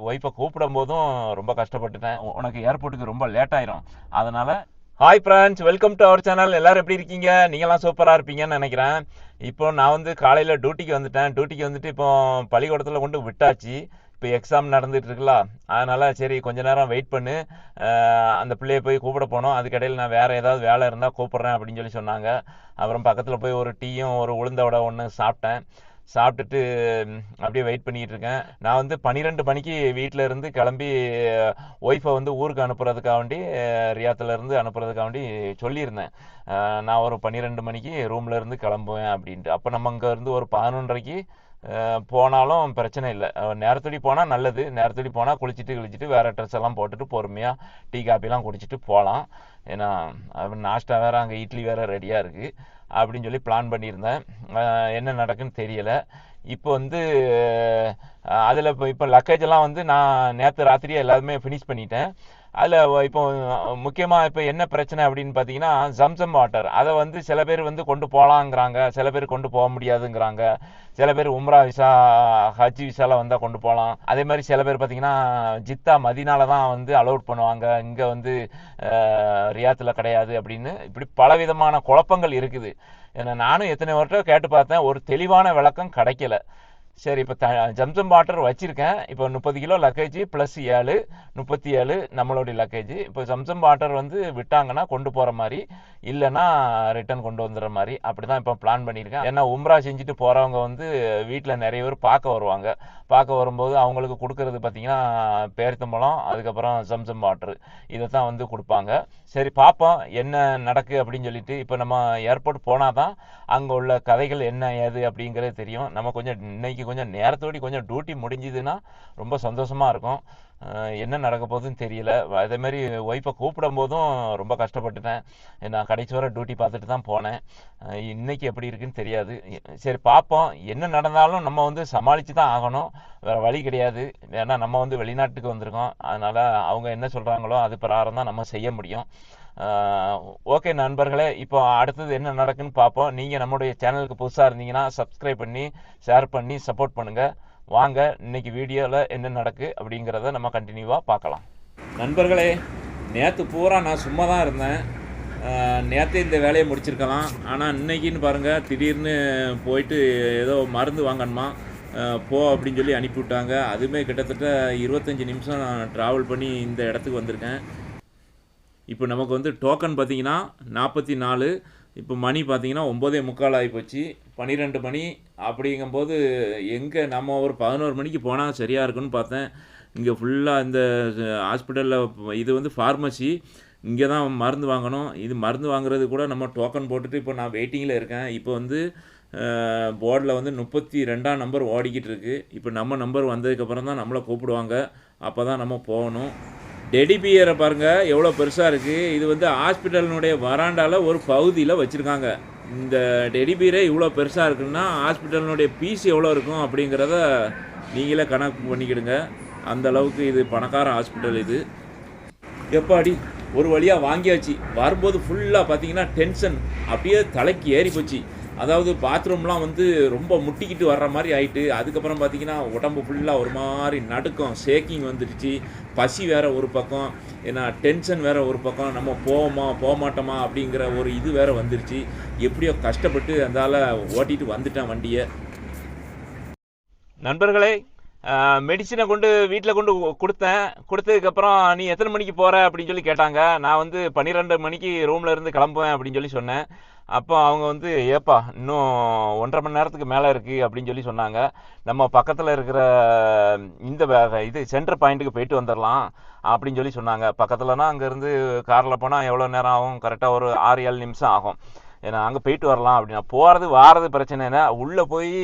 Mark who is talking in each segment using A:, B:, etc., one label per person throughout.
A: Wifi கூப்பிடும் போதும் ரொம்ப கஷ்டப்பட்டுட்டேன். உனக்கு ஏர்போர்ட்டுக்கு ரொம்ப லேட் ஆயிரும். அதனால hi friends, welcome to our channel. எல்லாரும் எப்படி இருக்கீங்க? நீங்களாம் சூப்பராக இருப்பீங்கன்னு நினைக்கிறேன். இப்போ நான் வந்து காலையில் டியூட்டிக்கு வந்துட்டு இப்போ பள்ளிக்கூடத்தில் கொண்டு விட்டாச்சு. இப்போ எக்ஸாம் நடந்துட்டு இருக்குல்ல, அதனால சரி கொஞ்ச நேரம் வெயிட் பண்ணு, அந்த பிள்ளையை போய் கூப்பிட போனோம். அதுக்கடையில் நான் வேறு ஏதாவது வேலை இருந்தால் கூப்பிட்றேன் அப்படின்னு சொல்லி சொன்னாங்க. அப்புறம் பக்கத்தில் போய் ஒரு டீயும் ஒரு உளுந்த வடை ஒன்று சாப்பிட்டுட்டு அப்படியே வெயிட் பண்ணிகிட்டு இருக்கேன். நான் வந்து 12 மணிக்கு வீட்டில் இருந்து கிளம்பி ஒய்ஃபை வந்து ஊருக்கு அனுப்புறதுக்காண்டி, ரியாத்துலேருந்து அனுப்புறதுக்காண்டி சொல்லியிருந்தேன். நான் ஒரு 12 மணிக்கு ரூமில் இருந்து கிளம்புவேன் அப்படின்ட்டு. அப்போ நம்ம இங்கே இருந்து ஒரு 11:30க்கு போனாலும் பிரச்சனை இல்லை. நேரத்தோடி போனால் நல்லது. நேரத்தோடி போனால் குளிச்சுட்டு வேறு ட்ரெஸ் எல்லாம் போட்டுட்டு பொறுமையாக டீ காப்பிலாம் குடிச்சிட்டு போகலாம். ஏன்னா நாஷ்டா வேறு அங்கே இட்லி வேறு ரெடியாக இருக்குது அப்படின்னு சொல்லி பிளான் பண்ணியிருந்தேன். என்ன நடக்குன்னு தெரியலை. இப்போ வந்து அதில் இப்போ லக்கேஜ் எல்லாம் வந்து நான் நேற்று ராத்திரியே எல்லாருமே ஃபினிஷ் பண்ணிட்டேன். அதில் இப்போ முக்கியமாக இப்போ என்ன பிரச்சனை அப்படின்னு பார்த்தீங்கன்னா, ஜம்சம் வாட்டர் அதை வந்து சில பேர் வந்து கொண்டு போகலாங்கிறாங்க, சில பேர் கொண்டு போக முடியாதுங்கிறாங்க. சில பேர் உம்ரா விசா, ஹஜ் விசாவில் வந்தால் கொண்டு போகலாம். அதே மாதிரி சில பேர் பார்த்தீங்கன்னா ஜித்தா மதினால தான் வந்து அலோட் பண்ணுவாங்க, இங்கே வந்து ரியாத்தில் கிடையாது அப்படின்னு. இப்படி பலவிதமான குழப்பங்கள் இருக்குது. ஏன்னா நானும் எத்தனை வருடம் கேட்டு பார்த்தேன், ஒரு தெளிவான விளக்கம் கிடைக்கல. சரி, இப்போ ஜம்சம் வாட்டர் வச்சுருக்கேன். இப்போ 30 கிலோ லக்கேஜ் ப்ளஸ் 37 நம்மளுடைய லக்கேஜ். இப்போ ஜம்சம் வாட்டர் வந்து விட்டாங்கன்னா கொண்டு போகிற மாதிரி, இல்லைன்னா ரிட்டர்ன் கொண்டு வந்துடுற மாதிரி அப்படி தான் இப்போ பிளான் பண்ணியிருக்கேன். ஏன்னா உம்ரா செஞ்சுட்டு போகிறவங்க வந்து வீட்டில் நிறைய பேர் பார்க்க வரும்போது அவங்களுக்கு கொடுக்கறது பார்த்திங்கன்னா பேரித்தம்பழம், அதுக்கப்புறம் ஜம்சம் வாட்டர், இதை தான் வந்து கொடுப்பாங்க. சரி பார்ப்போம் என்ன நடக்கு அப்படின்னு சொல்லிட்டு. இப்போ நம்ம ஏர்போர்ட் போனால் தான் அங்கே உள்ள கதைகள் என்ன ஏது அப்படிங்கிறது தெரியும். நம்ம இன்னைக்கு கொஞ்சம் நேரத்தோடி கொஞ்சம் டியூட்டி முடிஞ்சுதுன்னா ரொம்ப சந்தோஷமாக இருக்கும். என்ன நடக்க போகுதுன்னு தெரியல. அதே மாதிரி ஒய்ஃபை கூப்பிடும் போதும் ரொம்ப கஷ்டப்பட்டுட்டேன். நான் கடைசி வரை டியூட்டி பார்த்துட்டு தான் போனேன். இன்னைக்கு எப்படி இருக்குன்னு தெரியாது. சரி பார்ப்போம். என்ன நடந்தாலும் நம்ம வந்து சமாளித்து தான் ஆகணும், வேறு வழி கிடையாது. ஏன்னா நம்ம வந்து வெளிநாட்டுக்கு வந்திருக்கோம். அதனால் அவங்க என்ன சொல்கிறாங்களோ அது பிரகாரம் தான் நம்ம செய்ய முடியும். ஓகே நண்பர்களே, இப்போ அடுத்தது என்ன நடக்குன்னு பார்ப்போம். நீங்கள் நம்முடைய சேனலுக்கு புதுசாக இருந்தீங்கன்னா சப்ஸ்கிரைப் பண்ணி ஷேர் பண்ணி சப்போர்ட் பண்ணுங்கள். வாங்க இன்னைக்கு வீடியோவில் என்ன நடக்கு அப்படிங்கிறத நம்ம கண்டினியூவாக பார்க்கலாம். நண்பர்களே, நேற்று பூரா நான் சும்மா தான் இருந்தேன். நேற்றே இந்த வேலையை முடிச்சிருக்கலாம். ஆனால் இன்னைக்குன்னு பாருங்கள், திடீர்னு போயிட்டு ஏதோ மருந்து வாங்கணுமா, போ அப்படின்னு சொல்லி அனுப்பிவிட்டாங்க. அதுவுமே கிட்டத்தட்ட 25 நிமிஷம் நான் ட்ராவல் பண்ணி இந்த இடத்துக்கு வந்திருக்கேன். இப்போ நமக்கு வந்து டோக்கன் பார்த்திங்கன்னா 44. இப்போ மணி பார்த்திங்கன்னா 9:45 ஆகிப்போச்சு. 12 மணி அப்படிங்கும்போது எங்கே நம்ம ஒரு 11 மணிக்கு போனால் சரியாக இருக்குன்னு பார்த்தேன். இங்கே ஃபுல்லாக இந்த ஹாஸ்பிட்டலில் இது வந்து ஃபார்மசி, இங்கே தான் மருந்து வாங்கணும். இது மருந்து வாங்குறது கூட நம்ம டோக்கன் போட்டுட்டு இப்போ நான் வெயிட்டிங்கில் இருக்கேன். இப்போ வந்து போர்டில் வந்து 32ஆம் நம்பர் ஓடிக்கிட்டு இருக்குது. இப்போ நம்ம நம்பர் வந்ததுக்கப்புறம் தான் நம்மளை கூப்பிடுவாங்க. அப்போ தான் நம்ம போகணும். டெடி பியரை பாருங்கள் எவ்வளோ பெருசாக இருக்குது. இது வந்து ஹாஸ்பிட்டலினுடைய வராண்டாவில் ஒரு பகுதியில் வச்சுருக்காங்க. இந்த டெடி பியரே இவ்வளோ பெருசாக இருக்குன்னா ஹாஸ்பிட்டலினுடைய பீஸ் எவ்வளோ இருக்கும் அப்படிங்கிறத நீங்களே கணக்கு பண்ணிக்கிடுங்க. அந்த அளவுக்கு இது பணக்கார ஹாஸ்பிட்டல் இது. எப்பாடி ஒரு வழியாக வாங்கியாச்சு. வரும்போது ஃபுல்லாக பார்த்தீங்கன்னா டென்ஷன் அப்படியே தலைக்கு ஏறி போச்சு. அதாவது பாத்ரூம்லாம் வந்து ரொம்ப முட்டிக்கிட்டு வர்ற மாதிரி ஆகிட்டு, அதுக்கப்புறம் பார்த்திங்கன்னா உடம்பு ஃபுல்லாக ஒரு மாதிரி நடுக்கம், ஷேக்கிங் வந்துடுச்சு. பசி வேறு ஒரு பக்கம், ஏன்னா டென்ஷன் வேறு ஒரு பக்கம், நம்ம போக மாட்டோமா அப்படிங்கிற ஒரு இது வேறு வந்துருச்சு. எப்படியோ கஷ்டப்பட்டு அந்தால ஓட்டிகிட்டு வந்துட்டேன் வண்டியை. நண்பர்களே, மெடிசனை கொண்டு வீட்டில் கொண்டு கொடுத்ததுக்கப்புறம் நீ எத்தனை மணிக்கு போகிற அப்படின்னு சொல்லி கேட்டாங்க. நான் வந்து 12 மணிக்கு ரூமில் இருந்து கிளம்புவேன் அப்படின்னு சொல்லி சொன்னேன். அப்போ அவங்க வந்து ஏப்பா இன்னும் 1.5 மணி நேரத்துக்கு மேலே இருக்குது அப்படின்னு சொல்லி சொன்னாங்க. நம்ம பக்கத்தில் இருக்கிற இது சென்டர் பாயிண்ட்டுக்கு போயிட்டு வந்துடலாம் அப்படின்னு சொல்லி சொன்னாங்க. பக்கத்தில்னா அங்கேருந்து காரில் போனால் எவ்வளோ நேரம் ஆகும்? கரெக்டாக ஒரு 6-7 நிமிஷம் ஆகும். ஏன்னா அங்கே போயிட்டு வரலாம் அப்படின்னா, போகிறது வாரது பிரச்சனை இல்லை, உள்ளே போய்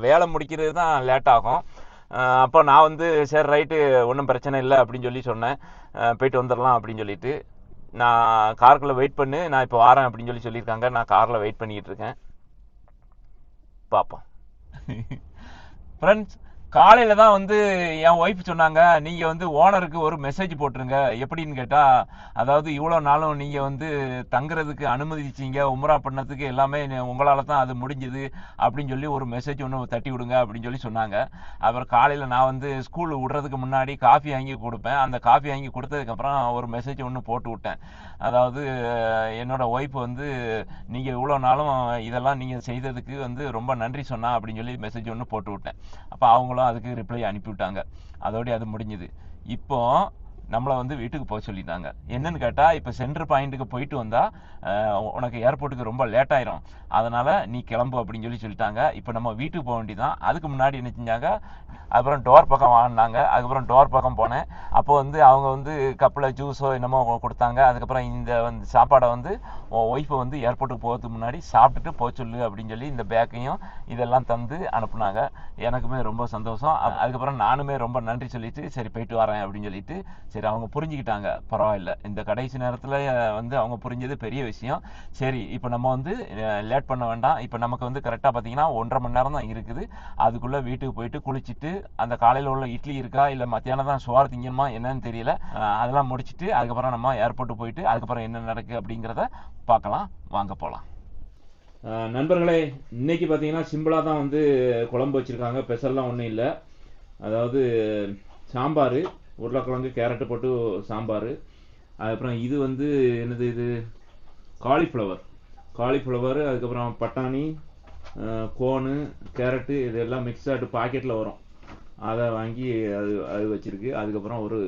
A: வேலை முடிக்கிறது தான் லேட் ஆகும். அப்போ நான் வந்து சரி ரைட்டு ஒன்றும் பிரச்சனை இல்லை அப்படின்னு சொல்லி சொன்னேன். போயிட்டு வந்துடலாம் அப்படின்னு சொல்லிட்டு நான் காருக்குள்ளே வெயிட் பண்ணு, நான் இப்போ வரேன் அப்படின்னு சொல்லி சொல்லியிருக்காங்க. நான் காரில் வெயிட் பண்ணிக்கிட்டு இருக்கேன். பார்ப்போம். ஃப்ரெண்ட்ஸ், காலையில தான் வந்து என் ஒய்ஃப் சொன்னாங்க, நீங்க வந்து ஓனருக்கு ஒரு மெசேஜ் போட்டுருங்க. எப்படின்னு கேட்டா, அதாவது இவ்வளோ நாளும் நீங்க வந்து தங்குறதுக்கு அனுமதிச்சீங்க, உம்ரா பண்ணதுக்கு எல்லாமே உங்களால தான் அது முடிஞ்சது அப்படின்னு சொல்லி ஒரு மெசேஜ் ஒன்று தட்டி விடுங்க அப்படின்னு சொல்லி சொன்னாங்க. அப்புறம் காலையில் நான் வந்து ஸ்கூல் விடுறதுக்கு முன்னாடி காஃபி வாங்கி கொடுப்பேன். அந்த காஃபி வாங்கி கொடுத்ததுக்கப்புறம் ஒரு மெசேஜ் ஒன்று போட்டு விட்டேன். அதாவது என்னோட ஒய்ஃப் வந்து நீங்கள் இவ்வளோ நாளும் இதெல்லாம் நீங்கள் செய்ததுக்கு வந்து ரொம்ப நன்றி சொன்னா அப்படின்னு சொல்லி மெசேஜ் ஒன்று போட்டு விட்டேன். அப்போ அவங்களும் அதுக்கு ரிப்ளை அனுப்பிவிட்டாங்க. அதோடய அது முடிஞ்சுது. இப்போ நம்மளை வந்து வீட்டுக்கு போக சொல்லிட்டாங்க. என்னன்னு கேட்டால், இப்போ சென்ட்ரு பாயிண்ட்டுக்கு போயிட்டு வந்தால் உனக்கு ஏர்போர்ட்டுக்கு ரொம்ப லேட் ஆயிரும், அதனால் நீ கிளம்பு அப்படின்னு சொல்லிட்டாங்க. இப்போ நம்ம வீட்டுக்கு போக வேண்டியதான். அதுக்கு முன்னாடி என்ன செஞ்சாங்க, அப்புறம் டோர் பக்கம் வாங்கினாங்க. அதுக்கப்புறம் டோர் பக்கம் போனேன். அப்போ வந்து அவங்க வந்து கப்பில் ஜூஸோ என்னமோ கொடுத்தாங்க. அதுக்கப்புறம் இந்த வந்து சாப்பாடை வந்து ஒய்ஃபை வந்து ஏர்போர்ட்டுக்கு போகிறதுக்கு முன்னாடி சாப்பிட்டுட்டு போக சொல்லு அப்படின்னு சொல்லி இந்த பேக்கையும் இதெல்லாம் தந்து அனுப்புனாங்க. எனக்குமே ரொம்ப சந்தோஷம். அதுக்கப்புறம் நானுமே ரொம்ப நன்றி சொல்லிட்டு சரி போயிட்டு வரேன் அப்படின்னு சொல்லிட்டு, சரி அவங்க புரிஞ்சுக்கிட்டாங்க, பரவாயில்ல. இந்த கடைசி நேரத்தில் வந்து அவங்க புரிஞ்சது பெரிய விஷயம். சரி இப்போ நம்ம வந்து லேட் பண்ண வேண்டாம். இப்போ நமக்கு வந்து கரெக்டாக பார்த்தீங்கன்னா 1.5 மணி நேரம் தான் இருக்குது. அதுக்குள்ளே வீட்டுக்கு போயிட்டு குளிச்சுட்டு, அந்த காலையில் உள்ள இட்லி இருக்கா இல்லை மத்தியானம் தான் சோறு திங்கணுமா என்னன்னு தெரியல, அதெல்லாம் முடிச்சுட்டு அதுக்கப்புறம் நம்ம ஏர்போர்ட்டு போயிட்டு அதுக்கப்புறம் என்ன நடக்குது அப்படிங்கிறத பார்க்கலாம். வாங்க போகலாம். நண்பர்களே, இன்னைக்கு பார்த்தீங்கன்னா சிம்பிளாக தான் வந்து குழம்பு வச்சுருக்காங்க. ஸ்பெஷல்லாம் ஒன்றும் இல்லை. அதாவது சாம்பார், உருளைக்கிழங்கு கேரட்டு போட்டு சாம்பார். அதுக்கப்புறம் இது வந்து என்னது, இது காலிஃப்ளவர். அதுக்கப்புறம் பட்டாணி, கோனு, கேரட்டு, இது எல்லாம் மிக்ஸ் ஆகிட்டு பாக்கெட்டில் வரும், அதை வாங்கி அது வச்சுருக்கு. அதுக்கப்புறம் ஒரு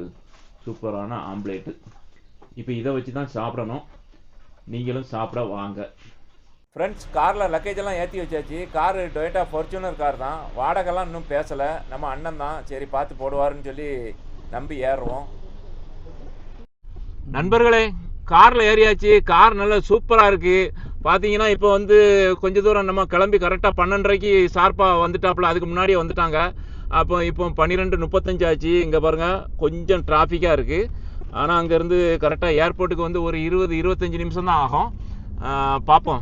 A: சூப்பரான ஆம்லேட்டு. இப்போ இதை வச்சு தான் சாப்பிடணும். நீங்களும் சாப்பிட வாங்க. ஃப்ரெண்ட்ஸ், காரில் லக்கேஜெல்லாம் ஏற்றி வச்சாச்சு. காரு டொயோட்டா ஃபார்ச்சுனர் கார் தான். வாடகைலாம் இன்னும் பேசலை. நம்ம அண்ணன் தான், சரி பார்த்து போடுவாருன்னு சொல்லி நம்பி ஏறுவோம். நண்பர்களே, காரில் ஏறியாச்சு. கார் நல்லா சூப்பராக இருக்குது. பார்த்தீங்கன்னா இப்போ வந்து கொஞ்சம் தூரம் நம்ம கிளம்பி கரெக்டாக 12:30க்கு ஷார்ப்பாக வந்துட்டாப்புல. அதுக்கு முன்னாடியே வந்துட்டாங்க. அப்போ இப்போ 12:35 ஆச்சு. இங்கே பாருங்கள், கொஞ்சம் டிராஃபிக்காக இருக்குது. ஆனால் அங்கேருந்து கரெக்டாக ஏர்போர்ட்டுக்கு வந்து ஒரு 20-25 நிமிஷம் தான் ஆகும். பார்ப்போம்.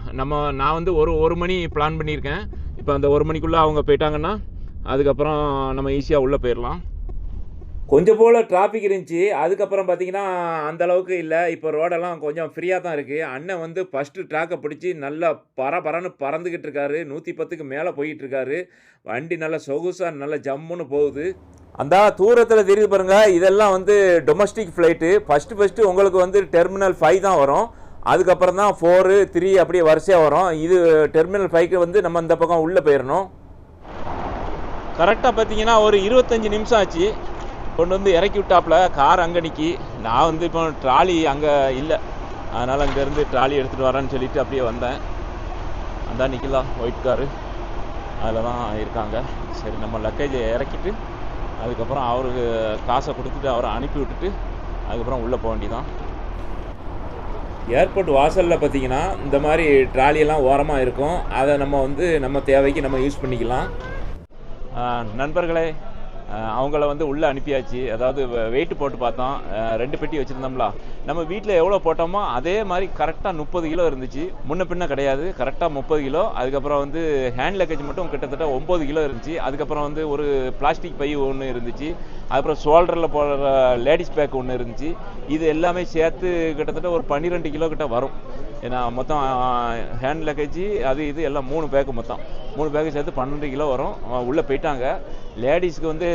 A: நான் வந்து ஒரு மணி பிளான் பண்ணியிருக்கேன். இப்போ அந்த 1 மணிக்குள்ளே அவங்க போயிட்டாங்கன்னா அதுக்கப்புறம் நம்ம ஈஸியாக உள்ளே போயிடலாம். கொஞ்சம் போல் டிராஃபிக் இருந்துச்சு. அதுக்கப்புறம் பார்த்தீங்கன்னா அந்தளவுக்கு இல்லை. இப்போ ரோடெல்லாம் கொஞ்சம் ஃப்ரீயாக தான் இருக்குது. அண்ணன் வந்து ஃபஸ்ட்டு ட்ராக்கை பிடிச்சி நல்லா பரன்னு பறந்துக்கிட்டு இருக்காரு. 110க்கு மேலே போயிட்டுருக்காரு. வண்டி நல்லா சொகுசாக நல்லா ஜம்முன்னு போகுது. அந்த தூரத்தில் தெரியுது பாருங்கள், இதெல்லாம் வந்து டொமஸ்டிக் ஃப்ளைட்டு. ஃபஸ்ட்டு உங்களுக்கு வந்து டெர்மினல் 5 தான் வரும். அதுக்கப்புறம் தான் 4, 3 அப்படியே வரிசையாக வரும். இது டெர்மினல் 5க்கு வந்து நம்ம இந்த பக்கம் உள்ளே போயிடணும். கரெக்டாக பார்த்தீங்கன்னா ஒரு 25 நிமிஷம் ஆச்சு. கொண்டு வந்து இறக்கி விட்டாப்புல. கார் அங்கே நிற்கி. நான் வந்து இப்போ ட்ராலி அங்கே இல்லை, அதனால் அங்கேருந்து ட்ராலி எடுத்துகிட்டு வரேன்னு சொல்லிட்டு அப்படியே வந்தேன். அந்த நிற்கலாம் ஒயிட் காரு, அதில் தான் இருக்காங்க. சரி, நம்ம லக்கேஜை இறக்கிட்டு அதுக்கப்புறம் அவருக்கு காசை கொடுத்துட்டு அவரை அனுப்பி விட்டுட்டு அதுக்கப்புறம் உள்ளே போக வேண்டியதான். ஏர்போர்ட் வாசலில் பார்த்தீங்கன்னா இந்த மாதிரி ட்ராலியெல்லாம் ஓரமாக இருக்கும். அதை நம்ம வந்து நம்ம தேவைக்கு நம்ம யூஸ் பண்ணிக்கலாம். நண்பர்களே, அவங்கள வந்து உள்ளே அனுப்பியாச்சு. அதாவது வெயிட்டு போட்டு பார்த்தோம். 2 பெட்டி வச்சுருந்தோம்ல, நம்ம வீட்டில் எவ்வளோ போட்டோமோ அதே மாதிரி கரெக்டாக 30 கிலோ இருந்துச்சு. முன்ன பின்ன கிடையாது, கரெக்டாக 30 கிலோ. அதுக்கப்புறம் வந்து ஹேண்ட் லக்கேஜ் மட்டும் கிட்டத்தட்ட 9 கிலோ இருந்துச்சு. அதுக்கப்புறம் வந்து ஒரு பிளாஸ்டிக் பை ஒன்று இருந்துச்சு. அதுக்கப்புறம் ஷோல்டரில் போடுற லேடிஸ் பேக் ஒன்று இருந்துச்சு. இது எல்லாமே சேர்த்து கிட்டத்தட்ட ஒரு 12 கிலோ கிட்ட வரும். ஏன்னா மொத்தம் ஹேண்ட் லக்கேஜ் அது இது எல்லாம் 3 பேக்கு, மொத்தம் 3 பேக்கு சேர்த்து 12 கிலோ வரும். உள்ளே போயிட்டாங்க. லேடிஸ்க்கு வந்து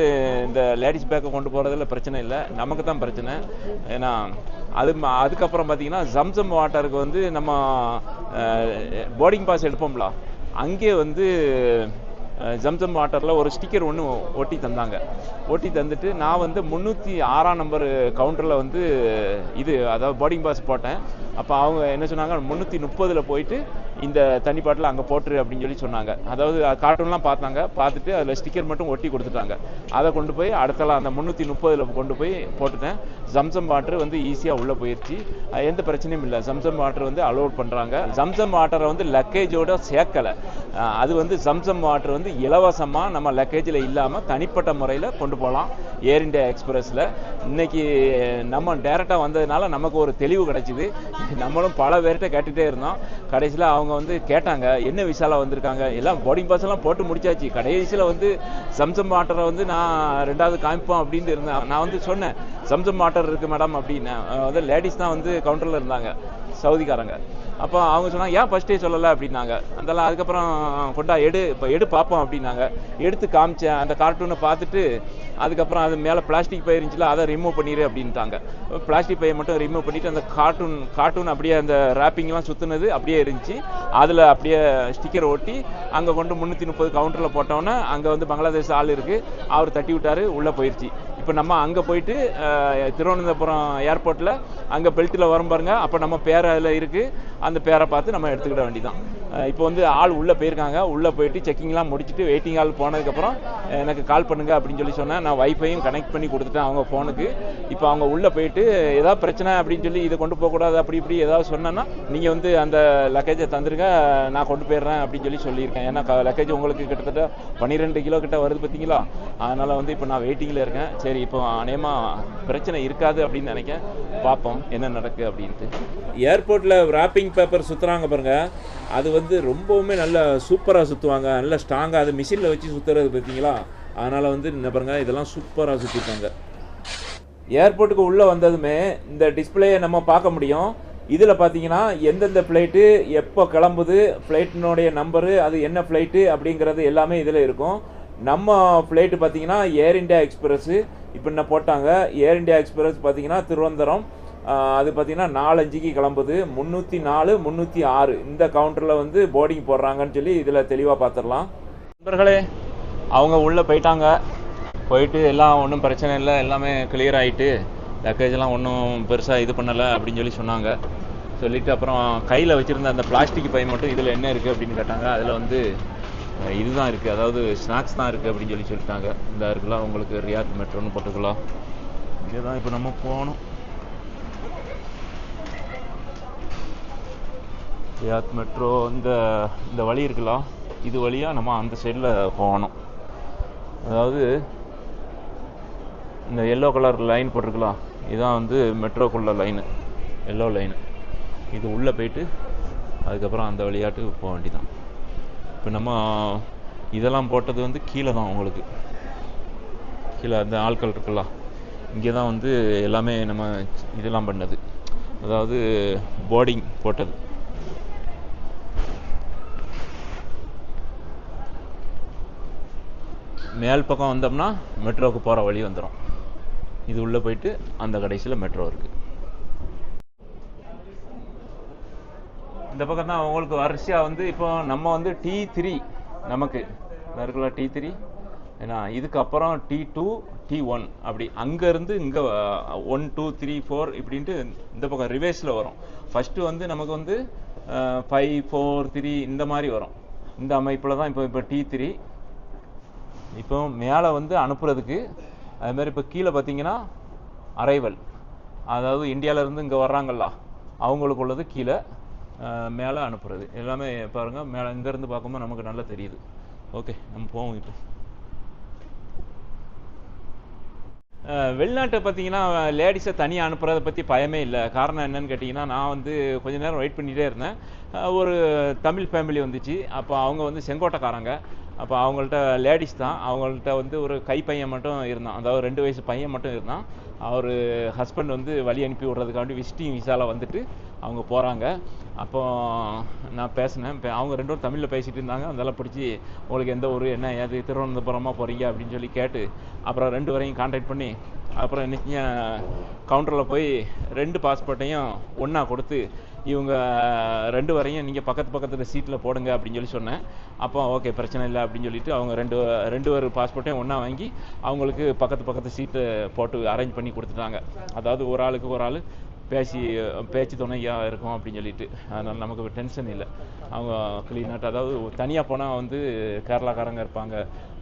A: இந்த லேடிஸ் பேக்கை கொண்டு போகிறதுல பிரச்சனை இல்லை, நமக்கு தான் பிரச்சனை. ஏன்னா அதுக்கப்புறம் பார்த்தீங்கன்னா ஜம்சம் வாட்டருக்கு வந்து நம்ம போர்டிங் பாஸ் எடுப்போம்ல, அங்கே வந்து ஜம்சம் வாட்டரில் ஒரு ஸ்டிக்கர் ஒன்று ஒட்டி தந்தாங்க. ஒட்டி தந்துட்டு நான் வந்து 306ஆம் நம்பர் கவுண்டரில் வந்து இது அதாவது போர்டிங் பாஸ் போட்டேன். அப்போ அவங்க என்ன சொன்னாங்க, 330 போயிட்டு இந்த தண்ணி பாட்டில் அங்கே போட்டுரு அப்படின்னு சொல்லி சொன்னாங்க. அதாவது கார்ட்டூன்லாம் பார்த்தாங்க, பார்த்துட்டு அதில் ஸ்டிக்கர் மட்டும் ஒட்டி கொடுத்துட்டாங்க. அதை கொண்டு போய் அடுத்தலாம் அந்த 330 கொண்டு போய் போட்டுட்டேன். ஜம்சம் வாட்டர் வந்து ஈஸியாக உள்ளே போயிடுச்சு. எந்த பிரச்சனையும் இல்லை. ஜம்சம் வாட்டர் வந்து அலோட் பண்ணுறாங்க. ஜம்சம் வாட்டரை வந்து லக்கேஜோட சேர்க்கலை. அது வந்து ஜம்சம் வாட்டர் வந்து இலவசமாக நம்ம லக்கேஜில் இல்லாமல் தனிப்பட்ட முறையில் கொண்டு போகலாம் ஏர் இந்தியா எக்ஸ்பிரஸில். இன்னைக்கு நம்ம டேரெக்டாக வந்ததுனால நமக்கு ஒரு தெளிவு கிடைச்சிது. நம்மளும் பல பேர்கிட்ட கேட்டுகிட்டே இருந்தோம். கடைசியில் அவங்க வந்து கேட்டாங்க, என்ன விசாவில் வந்திருக்காங்க, எல்லாம் போர்டிங் பாஸ் எல்லாம் போட்டு முடிச்சாச்சு. கடைசியில் வந்து சம்சம் வாட்டரை வந்து நான் 2வது காமிப்போம் அப்படின்னு இருந்தேன். நான் வந்து சொன்னேன், சம்சம் வாட்டர் இருக்குது மேடம் அப்படின்னு. வந்து லேடிஸ் தான் வந்து கவுண்டரில் இருந்தாங்க, சவுதிக்காரங்க. அப்போ அவங்க சொன்னாங்க, ஏன் ஃபஸ்ட்டே சொல்லலை அப்படின்னாங்க. அதெல்லாம் அதுக்கப்புறம் கொண்டா இப்போ எடு பார்ப்போம் அப்படின்னாங்க. எடுத்து காமிச்சேன். அந்த கார்ட்டூனை பார்த்துட்டு அதுக்கப்புறம் அது மேலே பிளாஸ்டிக் பை இருந்துச்சுல, அதை ரிமூவ் பண்ணிடு அப்படின்ட்டாங்க. பிளாஸ்டிக் பையை மட்டும் ரிமூவ் பண்ணிவிட்டு அந்த கார்ட்டூன் அப்படியே அந்த ரேப்பிங்லாம் சுற்றுனது அப்படியே இருந்துச்சு. அதில் அப்படியே ஸ்டிக்கர் ஒட்டி அங்கே கொண்டு 330 கவுண்டரில் போட்டோன்னே அங்கே வந்து பங்களாதேஷ் ஆள் இருக்குது, அவர் தட்டி விட்டார், உள்ளே போயிடுச்சு. இப்போ நம்ம அங்கே போயிட்டு திருவனந்தபுரம் ஏர்போர்ட்டில் அங்கே பெல்ட்டில் வரும் பாருங்க, அப்போ நம்ம பேர் அதில் இருக்குது, அந்த பேரை பார்த்து நம்ம எடுத்துக்கிட வேண்டிதான். இப்போ வந்து ஆள் உள்ளே போயிருக்காங்க. உள்ளே போயிட்டு செக்கிங்லாம் முடிச்சுட்டு வெயிட்டிங் ஹால் போனதுக்கப்புறம் எனக்கு கால் பண்ணுங்க அப்படின்னு சொல்லி சொன்னேன். நான் வைஃபையும் கனெக்ட் பண்ணி கொடுத்துட்டேன் அவங்க ஃபோனுக்கு. இப்போ அவங்க உள்ளே போயிட்டு ஏதாவது பிரச்சனை அப்படின்னு சொல்லி இதை கொண்டு போகக்கூடாது அப்படி இப்படி ஏதாவது சொன்னேன்னா நீங்கள் வந்து அந்த லக்கேஜை தந்துருங்க, நான் கொண்டு போயிடுறேன் அப்படின்னு சொல்லியிருக்கேன். ஏன்னா லக்கேஜ் உங்களுக்கு கிட்டத்தட்ட 12 கிலோ கிட்ட வருது பார்த்தீங்களா. அதனால் வந்து இப்போ நான் வெயிட்டிங்கில் இருக்கேன். சரி, இப்போ அநேகமாக பிரச்சனை இருக்காது அப்படின்னு நினைக்கிறேன். பார்ப்போம் என்ன நடக்கு அப்படின்ட்டு. ஏர்போர்ட்டில் ராப்பிங் பேப்பர் சுற்றுறாங்க பாருங்க, அது வந்து ரொம்பவுமே நல்லா சூப்பராக சுற்றுவாங்க, நல்லா ஸ்ட்ராங்காக. அது மிஷினில் வச்சு சுற்றுறது பார்த்தீங்களா. அதனால் வந்து என்ன பாருங்க, இதெல்லாம் சூப்பராக சுற்றிருக்காங்க. ஏர்போர்ட்டுக்கு உள்ளே வந்ததுமே இந்த டிஸ்பிளேயை நம்ம பார்க்க முடியும். இதில் பார்த்தீங்கன்னா எந்தெந்த ஃப்ளைட்டு எப்போ கிளம்புது, ஃப்ளைட்டினுடைய நம்பரு, அது என்ன ஃப்ளைட்டு அப்படிங்கிறது எல்லாமே இதில் இருக்கும். நம்ம ஃப்ளைட்டு பார்த்தீங்கன்னா ஏர் இண்டியா எக்ஸ்பிரஸ்ஸு இப்போ என்ன போட்டாங்க. ஏர் இண்டியா எக்ஸ்பிரஸ் பார்த்தீங்கன்னா திருவனந்தபுரம், அது பார்த்தீங்கன்னா 4:05க்கு கிளம்புது. 304, 306 இந்த கவுண்டரில் வந்து போர்டிங் போடுறாங்கன்னு சொல்லி இதில் தெளிவாக பார்த்துடலாம். நண்பர்களே, அவங்க உள்ளே போயிட்டாங்க. போயிட்டு எல்லாம் ஒன்றும் பிரச்சனை இல்லை, எல்லாமே கிளியர் ஆகிட்டு, லக்கேஜெல்லாம் ஒன்றும் பெருசாக இது பண்ணலை அப்படின்னு சொல்லி சொன்னாங்க. சொல்லிவிட்டு அப்புறம் கையில் வச்சுருந்த அந்த பிளாஸ்டிக் பை மட்டும் இதில் என்ன இருக்குது அப்படின்னு கேட்டாங்க. அதில் வந்து இதுதான் இருக்குது, அதாவது ஸ்நாக்ஸ் தான் இருக்குது அப்படின்னு சொல்லிட்டாங்க. இந்த இருக்கலாம் உங்களுக்கு ரியாத் மெட்ரோன்னு போட்டுக்கலாம். இங்கே தான் இப்போ நம்ம போகணும். ரியாத் மெட்ரோ இந்த வழி இருக்கலாம், இது வழியாக நம்ம அந்த சைடில் போகணும். அதாவது இந்த எல்லோ கலர் லைன் போட்டிருக்கலாம், இதுதான் வந்து மெட்ரோக்குள்ள லைனு, எல்லோ லைனு. இது உள்ளே போயிட்டு அதுக்கப்புறம் அந்த வழியாட்டு போக வேண்டியதான். இப்போ நம்ம இதெல்லாம் போட்டது வந்து கீழே தான், உங்களுக்கு கீழே அந்த ஆட்கள் இருக்கலாம், இங்கே தான் வந்து எல்லாமே நம்ம இதெல்லாம் பண்ணது, அதாவது போர்டிங் போட்டது. மேல் பக்கம் வந்தோம்னா மெட்ரோவுக்கு போகிற வழி வந்துடும். இது உள்ளே போயிட்டு அந்த கடைசியில் மெட்ரோ இருக்குது. இந்த பக்கம் தான் உங்களுக்கு வரிசையாக வந்து இப்போ நம்ம வந்து T3 நமக்கு இருக்குல்ல, T3 ஏன்னா இதுக்கப்புறம் T2, T1 அப்படி அங்கேருந்து இங்கே 1, 2, 3, 4 இப்படின்ட்டு இந்த பக்கம் ரிவேர்ஸில் வரும். ஃபஸ்ட்டு வந்து நமக்கு வந்து 5, 4, 3 இந்த மாதிரி வரும். இந்த அமைப்பில் தான் இப்போ T3. இப்போ மேலே வந்து அனுப்புறதுக்கு அதுமாதிரி. இப்போ கீழே பார்த்தீங்கன்னா அரைவல், அதாவது இந்தியாவிலேருந்து இங்கே வர்றாங்கல்ல அவங்களுக்கு உள்ளது கீழே, மேலே அனுப்புறது எல்லாமே பாருங்கள். மேலே இங்கேருந்து பார்க்கும்போது நமக்கு நல்லா தெரியுது. ஓகே, நம்ம போவோம். இப்போ வெளிநாட்டை பார்த்தீங்கன்னா லேடிஸை தனியாக அனுப்புறதை பற்றி பயமே இல்லை. காரணம் என்னன்னு கேட்டிங்கன்னா, நான் வந்து கொஞ்ச நேரம் வெயிட் பண்ணிகிட்டே இருந்தேன். ஒரு தமிழ் ஃபேமிலி வந்துச்சு. அப்போ அவங்க வந்து செங்கோட்டைக்காரங்க. அப்போ அவங்கள்ட்ட லேடிஸ் தான், அவங்கள்ட்ட வந்து ஒரு கைப்பையன் மட்டும் இருந்தான், அதாவது 2 வயசு பையன் மட்டும் இருந்தான். அவர் ஹஸ்பண்ட் வந்து வழி அனுப்பி விட்றதுக்காண்டி விசிட்டிங் விசாவில் வந்துட்டு அவங்க போகிறாங்க. அப்போ நான் பேசினேன். அவங்க 2 பேரும் தமிழில் பேசிகிட்டு இருந்தாங்க. அதெல்லாம் பிடிச்சி உங்களுக்கு எந்த ஊர் என்ன ஏது திருவனந்தபுரமாக போகிறீங்க அப்படின்னு சொல்லி கேட்டு அப்புறம் 2 வரையும் கான்டாக்ட் பண்ணி அப்புறம் இன்றைக்கி கவுண்டரில் போய் 2 பாஸ்போர்ட்டையும் ஒன்றா கொடுத்து இவங்க 2 வரையும் நீங்கள் பக்கத்தில் சீட்டில் போடுங்க அப்படின்னு சொல்லி சொன்னேன். அப்போ ஓகே பிரச்சனை இல்லை அப்படின்னு சொல்லிட்டு அவங்க 2 பேர் பாஸ்போர்ட்டையும் ஒன்றா வாங்கி அவங்களுக்கு பக்கத்து சீட்டு போட்டு அரேஞ்ச் பண்ணி கொடுத்துட்டாங்க. அதாவது ஒரு ஆளுக்கு ஒரு ஆள் பேச்சு துணையாக இருக்கும் அப்படின்னு சொல்லிட்டு. அதனால் நமக்கு டென்ஷன் இல்லை. அவங்க க்ளீனாக, அதாவது தனியாக போனால் வந்து கேரளாக்காரங்க இருப்பாங்க,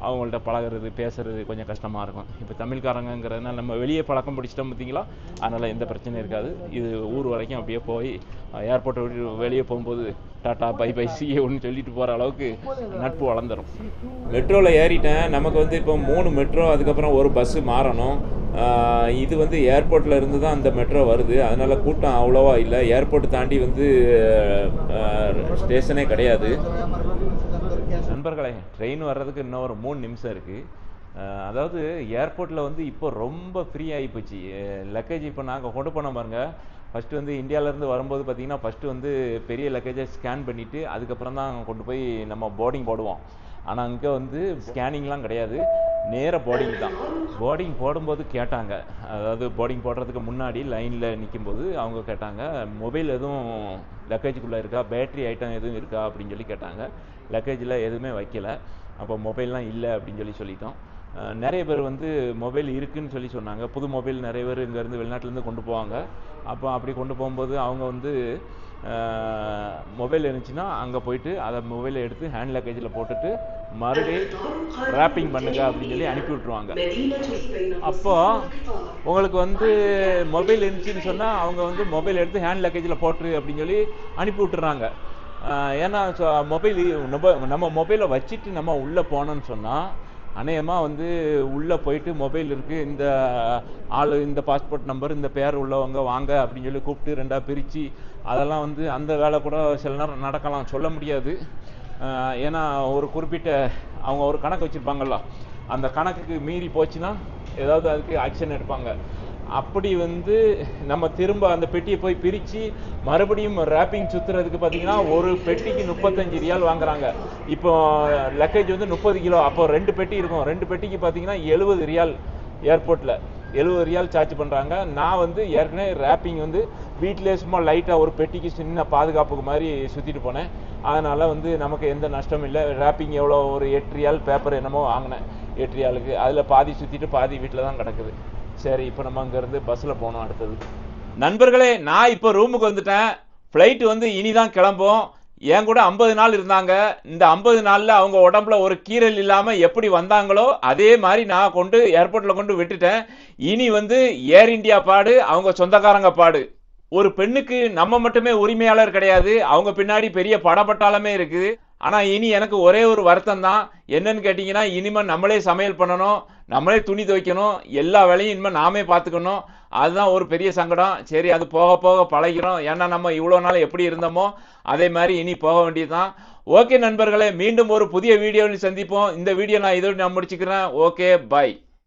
A: அவங்கள்ட்ட பழகிறது பேசுகிறது கொஞ்சம் கஷ்டமாக இருக்கும். இப்போ தமிழ்காரங்கிறதுனால நம்ம வெளியே பழக்கம் பிடிச்சிட்டோம் பார்த்தீங்களா, அதனால் எந்த பிரச்சனையும் இருக்காது. இது ஊர் வரைக்கும் அப்படியே போய் ஏர்போர்ட்டை விட்டு வெளியே போகும்போது டாட்டா பை பை சிஏ ஒன்று சொல்லிட்டு போகிற அளவுக்கு நட்பு வளர்ந்துடும். மெட்ரோவில் ஏறிட்டேன். நமக்கு வந்து இப்போ 3 மெட்ரோ அதுக்கப்புறம் ஒரு பஸ்ஸு மாறணும். இது வந்து ஏர்போர்ட்டில் இருந்து தான் அந்த மெட்ரோ வருது. அதனால் கூட்டம் அவ்வளோவா இல்லை. ஏர்போர்ட் தாண்டி வந்து ஸ்டேஷனே கிடையாது. நண்பர்களே, ட்ரெயின் வர்றதுக்கு இன்னும் ஒரு 3 நிமிஷம் இருக்குது. அதாவது ஏர்போர்ட்டில் வந்து இப்போ ரொம்ப ஃப்ரீ ஆகி போச்சு. லக்கேஜ் இப்போ நாங்கள் கொண்டு போனோம் பாருங்க. ஃபஸ்ட்டு வந்து இந்தியாவிலேருந்து வரும்போது பார்த்திங்கன்னா ஃபஸ்ட்டு வந்து பெரிய லக்கேஜை ஸ்கேன் பண்ணிவிட்டு அதுக்கப்புறம் தான் கொண்டு போய் நம்ம போர்டிங் போடுவோம். ஆனால் அங்கே வந்து ஸ்கேனிங்லாம் கிடையாது, நேராக போர்டிங் தான். போர்டிங் போடும்போது கேட்டாங்க, அதாவது போர்டிங் போடுறதுக்கு முன்னாடி லைனில் நிற்கும்போது அவங்க கேட்டாங்க, மொபைல் எதுவும் லக்கேஜுக்குள்ளே இருக்கா, பேட்ரி ஐட்டம் எதுவும் இருக்கா அப்படின்னு சொல்லி கேட்டாங்க. லக்கேஜில் எதுவுமே வைக்கலை. அப்போ மொபைல்லாம் இல்லை அப்படின்னு சொல்லிட்டோம். நிறைய பேர் வந்து மொபைல் இருக்குதுன்னு சொல்லி சொன்னாங்க. புது மொபைல் நிறைய பேர் இங்கேருந்து வெளிநாட்டிலேருந்து கொண்டு போவாங்க. அப்போ அப்படி கொண்டு போகும்போது அவங்க வந்து மொபைல் இருந்துச்சுன்னா அங்கே போயிட்டு அதை மொபைலை எடுத்து ஹேண்ட் லக்கேஜில் போட்டுட்டு மறுபடியும் ரேப்பிங் பண்ணுங்க அப்படின்னு சொல்லி அனுப்பி விட்ருவாங்க. அப்போது உங்களுக்கு வந்து மொபைல் இருந்துச்சுன்னு சொன்னால் அவங்க வந்து மொபைல் எடுத்து ஹேண்ட் லக்கேஜில் போட்டுரு அப்படின்னு சொல்லி அனுப்பி விட்டுறாங்க. ஏன்னா மொபைல் நம்ம மொபைலை வச்சுட்டு நம்ம உள்ளே போனோன்னு சொன்னால் அநேகமாக வந்து உள்ளே போயிட்டு மொபைல் இருக்குது, இந்த ஆள் இந்த பாஸ்போர்ட் நம்பர் இந்த பேர் உள்ளவங்க வாங்க அப்படின்னு சொல்லி கூப்பிட்டு ரெண்டாக பிரித்து அதெல்லாம் வந்து அந்த வேலை கூட சில நேரம் நடக்கலாம், சொல்ல முடியாது. ஏன்னா ஒரு குறிப்பிட்ட அவங்க ஒரு கணக்கு வச்சுருப்பாங்கல்ல, அந்த கணக்குக்கு மீறி போச்சுன்னா ஏதாவது அதுக்கு ஆக்ஷன் எடுப்பாங்க. அப்படி வந்து நம்ம திரும்ப அந்த பெட்டியை போய் பிரித்து மறுபடியும் ரேப்பிங் சுற்றுறதுக்கு பார்த்தீங்கன்னா ஒரு பெட்டிக்கு 35 ரியால் வாங்குறாங்க. இப்போ லக்கேஜ் வந்து 30 கிலோ, அப்போ 2 பெட்டி இருக்கும். 2 பெட்டிக்கு பார்த்தீங்கன்னா 70 ரியால் ஏர்போர்ட்டில் 70 ரியால் சார்ஜ் பண்ணுறாங்க. நான் வந்து ஏற்கனவே ரேப்பிங் வந்து வீட்டிலே சும்மா லைட்டாக ஒரு பெட்டிக்கு சின்ன பாதுகாப்புக்கு மாதிரி சுற்றிட்டு போனேன். அதனால் வந்து நமக்கு எந்த நஷ்டமும் இல்லை. ரேப்பிங் எவ்வளோ, ஒரு 8 ரியால் பேப்பர் என்னமோ வாங்கினேன் 8 ரியாலுக்கு. அதில் பாதி சுற்றிட்டு பாதி வீட்டில் தான் கிடக்குது. சரி, இப்போ நம்ம அங்கேருந்து பஸ்ஸில் போனோம். அடுத்தது நண்பர்களே, நான் இப்போ ரூமுக்கு வந்துட்டேன். ஃப்ளைட்டு வந்து இனிதான் கிளம்பும். என் கூட 50 நாள் இருந்தாங்க. இந்த 50 நாளில் அவங்க உடம்புல ஒரு கீறல் இல்லாமல் எப்படி வந்தாங்களோ அதே மாதிரி நான் கொண்டு ஏர்போர்ட்டில் கொண்டு விட்டுட்டேன். இனி வந்து ஏர் இந்தியா பாடு, அவங்க சொந்தக்காரங்க பாடு. ஒரு பெண்ணுக்கு நம்ம மட்டுமே உரிமையாளர் கிடையாது, அவங்க பின்னாடி பெரிய படப்பட்டாலுமே இருக்குது. ஆனால் இனி எனக்கு ஒரே ஒரு வருத்தம் தான். என்னன்னு கேட்டிங்கன்னா, இனிமேல் நம்மளே சமையல் பண்ணணும், நம்மளே துணி துவைக்கணும், எல்லா வேலையும் இனிமேல் நாமே பார்த்துக்கணும். அதுதான் ஒரு பெரிய சங்கடம். சரி, அது போக போக பழகிறோம். ஏன்னா நம்ம இவ்வளோ நாள் எப்படி இருந்தோமோ அதே மாதிரி இனி போக வேண்டியதுதான். ஓகே நண்பர்களே, மீண்டும் ஒரு புதிய வீடியோவில் சந்திப்போம். இந்த வீடியோ நான் இதோடு நான் முடிச்சுக்கிறேன். Okay, by.